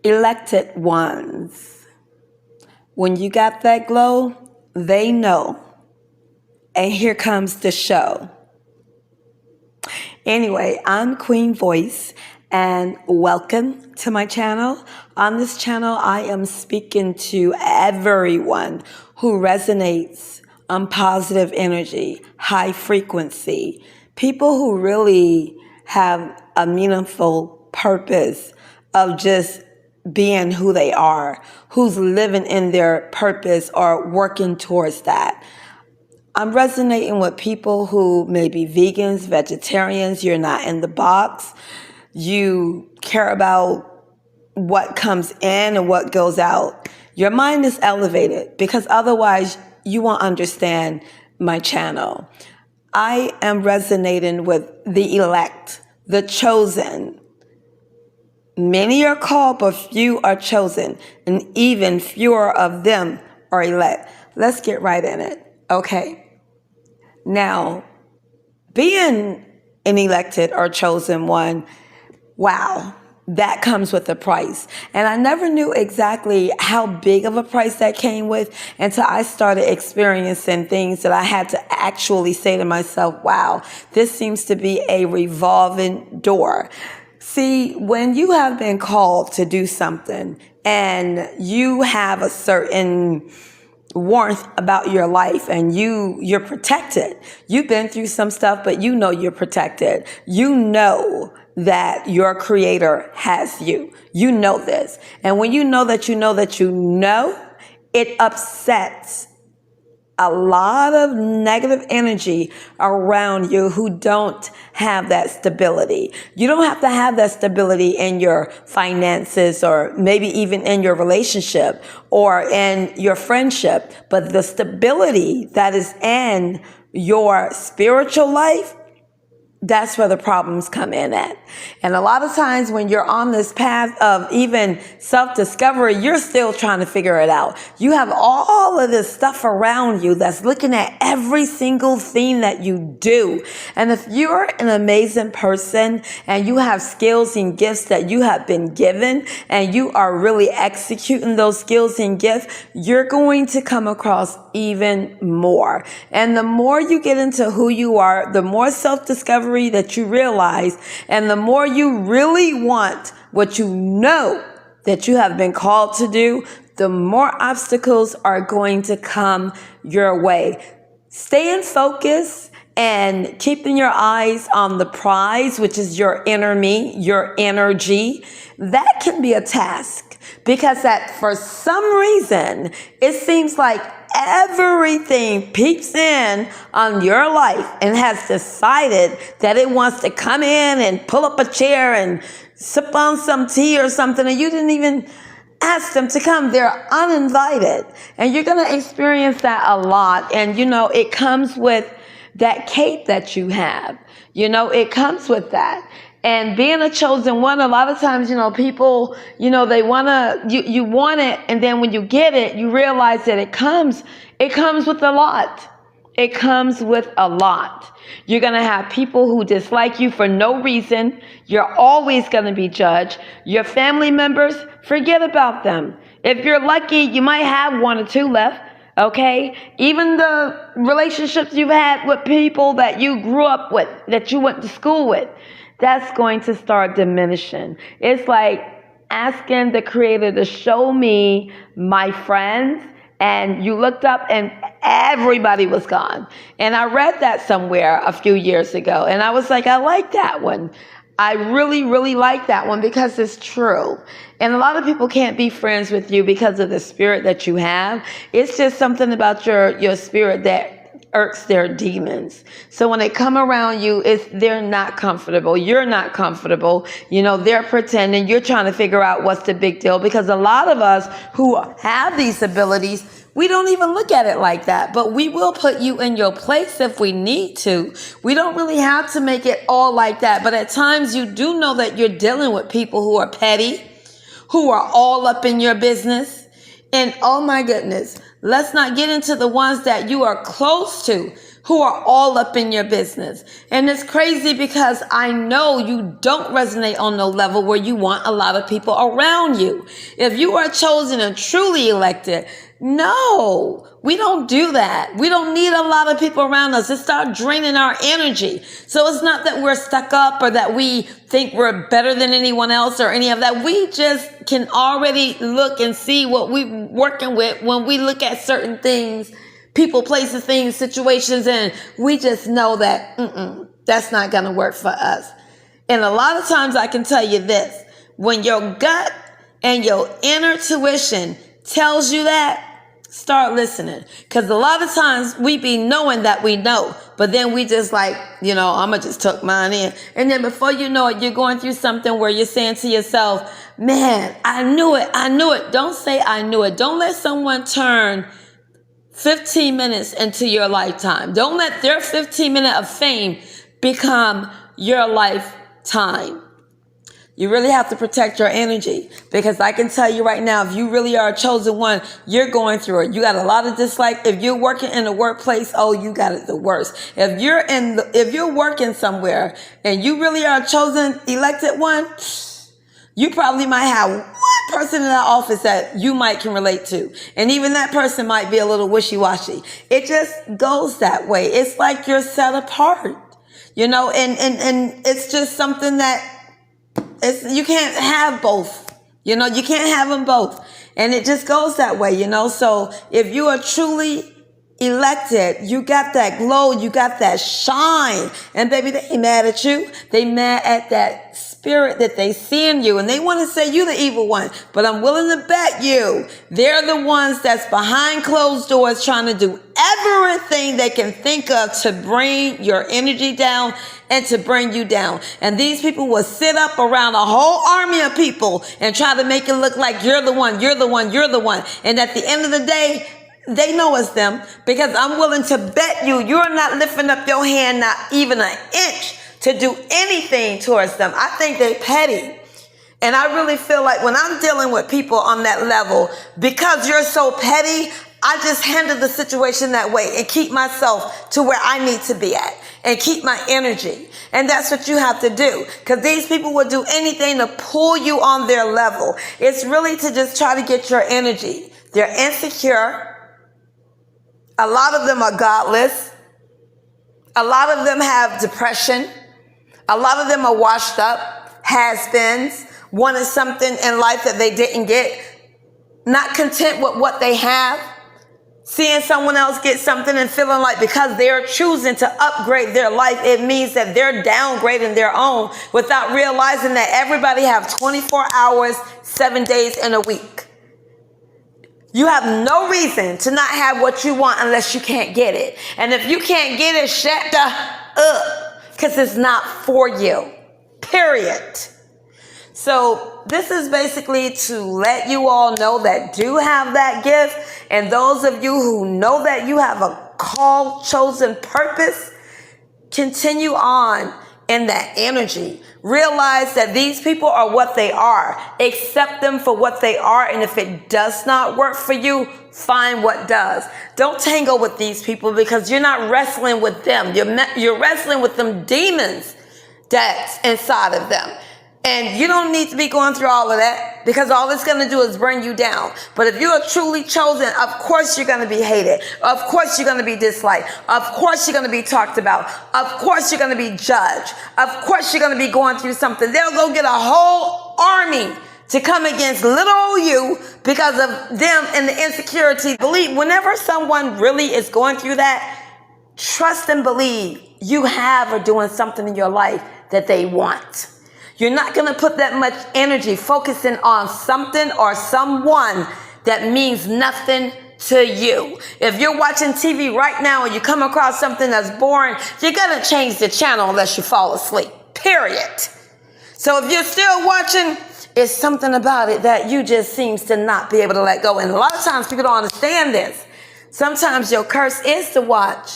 Elected ones. When you got that glow, they know. And here comes the show. Anyway, I'm Queen Voice, and welcome to my channel. On this channel, I am speaking to everyone who resonates on positive energy, high frequency, people who really have a meaningful purpose of just being who they are, who's living in their purpose or working towards that. I'm resonating with people who may be vegans, vegetarians, you're not in the box, you care about what comes in and what goes out. Your mind is elevated because otherwise you won't understand my channel. I am resonating with the elect, the chosen. Many are called, but few are chosen, and even fewer of them are elect. Let's get right in it. Okay. Now, being an elected or chosen one, wow, that comes with a price. And I never knew exactly how big of a price that came with until I started experiencing things that I had to actually say to myself, wow, this seems to be a revolving door. See, when you have been called to do something and you have a certain warmth about your life and you're protected. You've been through some stuff, but you know you're protected. You know that your creator has you. You know this. And when you know that you know that you know, it upsets a lot of negative energy around you who don't have that stability. You don't have to have that stability in your finances or maybe even in your relationship or in your friendship, but the stability that is in your spiritual life, that's where the problems come in at. And a lot of times when you're on this path of even self-discovery, you're still trying to figure it out. You have all of this stuff around you that's looking at every single thing that you do. And if you're an amazing person and you have skills and gifts that you have been given and you are really executing those skills and gifts, you're going to come across even more. And the more you get into who you are, the more self-discovery that you realize, and the more you really want what you know that you have been called to do, the more obstacles are going to come your way. Staying focused and keeping your eyes on the prize, which is your inner me, your energy, that can be a task because that for some reason, it seems like everything peeps in on your life and has decided that it wants to come in and pull up a chair and sip on some tea or something, and you didn't even ask them to come. They're uninvited. And you're going to experience that a lot. And, you know, it comes with that cape that you have. You know, it comes with that. And being a chosen one, a lot of times, you know, people, you know, they want to, you want it. And then when you get it, you realize that it comes with a lot. It comes with a lot. You're going to have people who dislike you for no reason. You're always going to be judged. Your family members, forget about them. If you're lucky, you might have one or two left. Okay? Even the relationships you've had with people that you grew up with, that you went to school with, that's going to start diminishing. It's like asking the creator to show me my friends, and you looked up and everybody was gone. And I read that somewhere a few years ago, and I was like, I like that one. I really, really like that one because it's true. And a lot of people can't be friends with you because of the spirit that you have. It's just something about your spirit that irks their demons. So when they come around you, they're not comfortable. You're not comfortable. You know, they're pretending. You're trying to figure out what's the big deal, because a lot of us who have these abilities, we don't even look at it like that, but we will put you in your place if we need to. We don't really have to make it all like that, but at times you do know that you're dealing with people who are petty, who are all up in your business. And oh my goodness, let's not get into the ones that you are close to, who are all up in your business. And it's crazy because I know you don't resonate on the level where you want a lot of people around you. If you are chosen and truly elected, no, we don't do that. We don't need a lot of people around us. It starts draining our energy. So it's not that we're stuck up or that we think we're better than anyone else or any of that. We just can already look and see what we're working with when we look at certain things, people, places, things, situations, and we just know that that's not going to work for us. And a lot of times I can tell you this, when your gut and your inner tuition tells you that, start listening. Because a lot of times we be knowing that we know, but then we just like, I'm going to just tuck mine in. And then before you know it, you're going through something where you're saying to yourself, man, I knew it. Don't say I knew it. Don't let someone turn 15 minutes into your lifetime. Don't let their 15 minutes of fame become your lifetime. You really have to protect your energy, because I can tell you right now, if you really are a chosen one, you're going through it. You got a lot of dislike. If you're working in the workplace, you got it the worst. If you're working somewhere and you really are a chosen elected one, you probably might have one person in that office that you might can relate to. And even that person might be a little wishy-washy. It just goes that way. It's like you're set apart, and it's just something that you can't have both. You can't have them both. And it just goes that way, So if you are truly elected, you got that glow, you got that shine. And baby, they ain't mad at you. They mad at that spirit that they see in you. And they want to say you the evil one. But I'm willing to bet you they're the ones that's behind closed doors trying to do everything they can think of to bring your energy down and to bring you down. And these people will sit up around a whole army of people and try to make it look like you're the one, you're the one, you're the one. And at the end of the day, they know it's them, because I'm willing to bet you're not lifting up your hand, not even an inch, to do anything towards them. I think they're petty. And I really feel like when I'm dealing with people on that level, because you're so petty, I just handle the situation that way and keep myself to where I need to be at and keep my energy. And that's what you have to do, because these people will do anything to pull you on their level. It's really to just try to get your energy. They're insecure. A lot of them are godless. A lot of them have depression. A lot of them are washed up, has-beens, wanted something in life that they didn't get, not content with what they have, seeing someone else get something and feeling like because they're choosing to upgrade their life, it means that they're downgrading their own, without realizing that everybody have 24 hours, 7 days in a week. You have no reason to not have what you want unless you can't get it. And if you can't get it, shut the up, because it's not for you, period. So this is basically to let you all know that do have that gift. And those of you who know that you have a called, chosen purpose, continue on in that energy. Realize that these people are what they are. Accept them for what they are. And if it does not work for you, find what does. Don't tangle with these people, because you're not wrestling with them. You're wrestling with them demons that's inside of them. And you don't need to be going through all of that, because all it's going to do is bring you down. But if you are truly chosen, of course you're going to be hated. Of course you're going to be disliked. Of course you're going to be talked about. Of course you're going to be judged. Of course you're going to be going through something. They'll go get a whole army to come against little old you because of them and the insecurity. Believe, whenever someone really is going through that, trust and believe you have or doing something in your life that they want. You're not going to put that much energy focusing on something or someone that means nothing to you. If you're watching TV right now and you come across something that's boring, you're going to change the channel unless you fall asleep, period. So if you're still watching, it's something about it that you just seems to not be able to let go. And a lot of times people don't understand this. Sometimes your curse is to watch.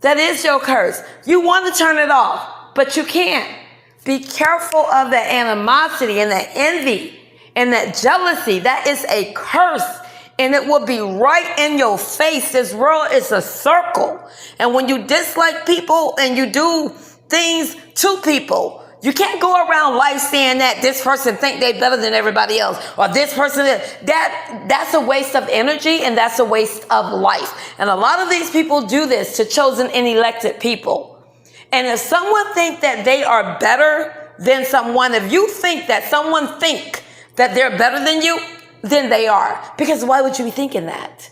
That is your curse. You want to turn it off, but you can't. Be careful of that animosity and that envy and that jealousy. That is a curse. and it will be right in your face. This world is a circle. And when you dislike people and you do things to people, you can't go around life saying that this person think they better than everybody else, or this person that's a waste of energy, and that's a waste of life. And a lot of these people do this to chosen and elected people. And if someone think that they are better than someone, if you think that someone think that they're better than you, then they are. Because why would you be thinking that?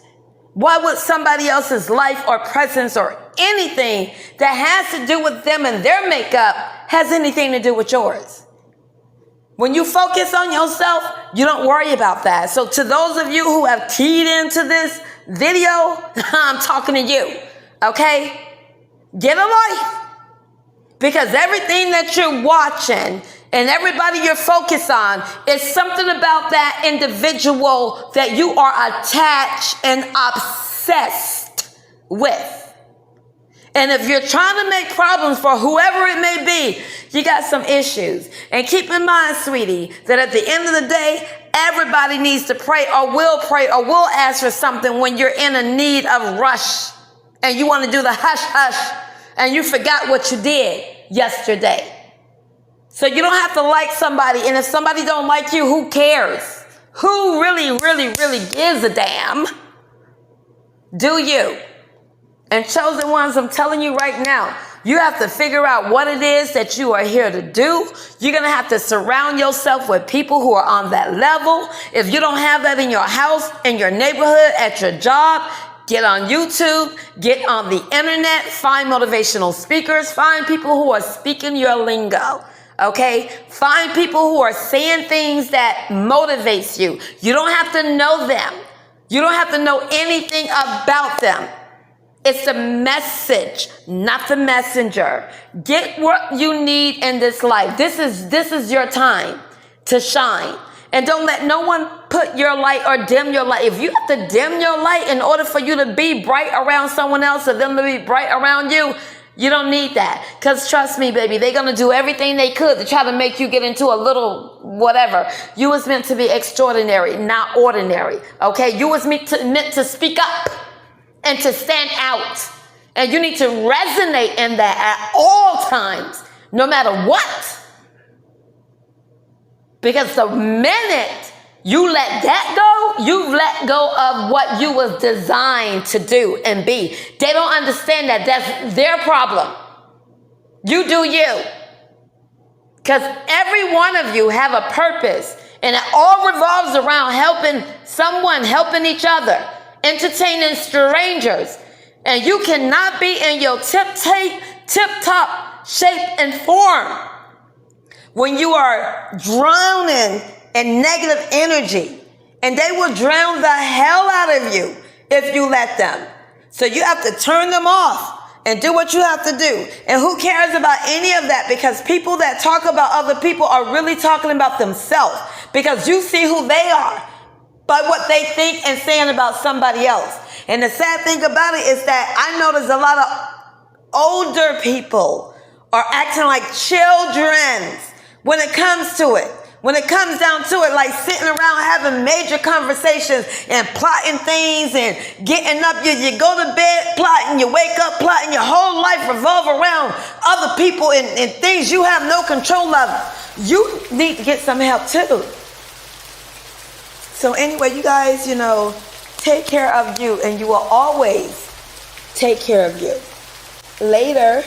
Why would somebody else's life or presence or anything that has to do with them and their makeup has anything to do with yours? When you focus on yourself, you don't worry about that. So to those of you who have keyed into this video, I'm talking to you, okay? Get a life. Because everything that you're watching and everybody you're focused on is something about that individual that you are attached and obsessed with. And if you're trying to make problems for whoever it may be, you got some issues. And keep in mind, sweetie, that at the end of the day, everybody needs to pray or will ask for something when you're in a need of rush and you want to do the hush hush and you forgot what you did yesterday. So you don't have to like somebody. And if somebody don't like you, who cares? Who really gives a damn? Do you? And chosen ones, I'm telling you right now, you have to figure out what it is that you are here to do. You're going to have to surround yourself with people who are on that level. If you don't have that in your house, in your neighborhood, at your job, get on YouTube, get on the internet, find motivational speakers, find people who are speaking your lingo. Okay? Find people who are saying things that motivates you. You don't have to know them. You don't have to know anything about them. It's the message, not the messenger. Get what you need in this life. This is your time to shine. And don't let no one put your light or dim your light. If you have to dim your light in order for you to be bright around someone else or them to be bright around you, you don't need that. Because trust me, baby, they're going to do everything they could to try to make you get into a little whatever. You was meant to be extraordinary, not ordinary. Okay? You was meant to speak up and to stand out. And you need to resonate in that at all times, no matter what. Because the minute you let that go, you've let go of what you was designed to do and be. They don't understand that. That's their problem. You do you. Because every one of you have a purpose. And it all revolves around helping someone, helping each other, entertaining strangers. And you cannot be in your tip-top shape and form when you are drowning in negative energy. And they will drown the hell out of you if you let them. So you have to turn them off and do what you have to do. And who cares about any of that? Because people that talk about other people are really talking about themselves. Because you see who they are by what they think and saying about somebody else. And the sad thing about it is that I notice a lot of older people are acting like children when it comes to it. When it comes down to it, like sitting around having major conversations and plotting things and getting up. You go to bed plotting, you wake up plotting, your whole life revolve around other people and things you have no control of. You need to get some help too. So anyway, you guys, take care of you and you will always take care of you. Later.